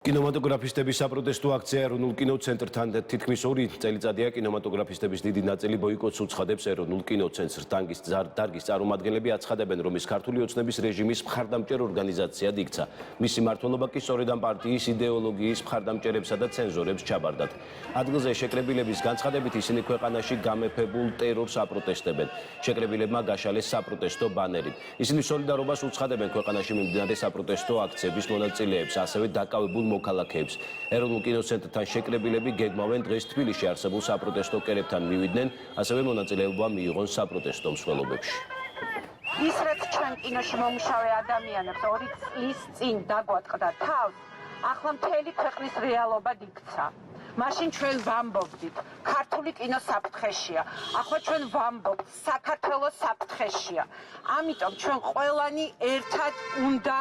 კინემატოგრაფისტების საპროტესტო აქცია ეროვნულ კინოცენტრთან თითქმის 2 წელიწადია კინემატოგრაფისტების დიდი ნაწილი ბოიკოტს უცხადებს ეროვნულ კინოცენტრს. დარგის წარმომადგენლები აცხადებენ, რომ ის ქართული ოცნების რეჟიმის მხარდამჭერ ორგანიზაციად იქცა. მისი მმართველობა კი სწორედ ამ პარტიის იდეოლოგიის მხარდამჭერებსა და ცენზორებს ჩაბარდათ. ადგილზე შეკრებილების განცხადებით ისინი ქვეყანაში გამეფებულ ტერორს აპროტესტებენ. შეკრებილებმა გაშალეს საპროტესტო ბანერი. ისინი სოლიდარობას უცხადებენ ქვეყანაში მიმდინარე საპროტესტო აქციების მონაწილეებს, ასევე დაკავებულ მოქალაქეებს. ეროვნულ კინოცენტრთან შეკრებილები გეგმავენ დღეს თბილისში არსებულ საპროტესტო კერებთან მივიდნენ, ასევე მონაწილეობა მიიღონ საპროტესტო მსვლელობებში. ის რაც ჩვენ კინოში მომუშავე ადამიანებს 2 წლის წინ დაგვატყდა თავს, ახლა მთელი ქვეყნის რეალობად იქცა. მაშინ ჩვენ ვამბობდით, ქართული კინო საფრთხეშია. ახლა ჩვენ ვამბობთ, საქართველოს საფრთხეშია. ამიტომ ჩვენ ყველანი ერთად უნდა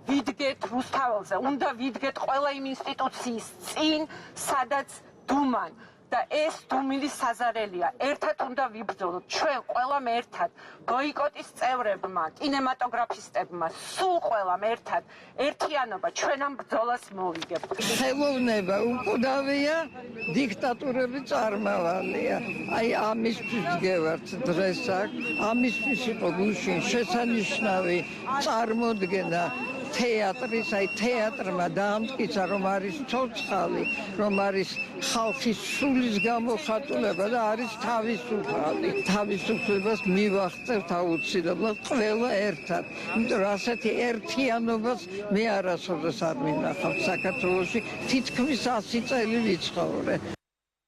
ვიდგეთ რუსთაველზე, უნდა ვიდგეთ ყველა იმ ინსტიტუციის წინ, სადაც დუმან და ეს დუმილი საზარელია. ერთად უნდა ვიბრძოლოთ, ჩვენ ყველამ ერთად, ბოიკოტის წევრებმა, კინემატოგრაფისტებმა, სულ ყველამ ერთად, ერთიანობა ჩვენ ამ ბრძოლას მოვიგებთ. ხელოვნება უკვდავია, დიქტატურები წარმავალია. აი ამისთვის გევართ დღეს აქ, ამისთვის იყო გუშინ შესანიშნავი წარმოდგენა თეატრის, აი თეატრმა დაამტკიცა, რომ არის ცოცხალი, რომ არის ხალხის სულის გამოხატულება და არის თავისუფალი. თავისუფლებას მივახცევთ აუცილებლად ყველა ერთად. იმიტომ რომ ასეთი ერთიანობას მე არასოდეს არ მინახავთ საქართველოში, თითქმის 100 წელი ვიცხოვრე.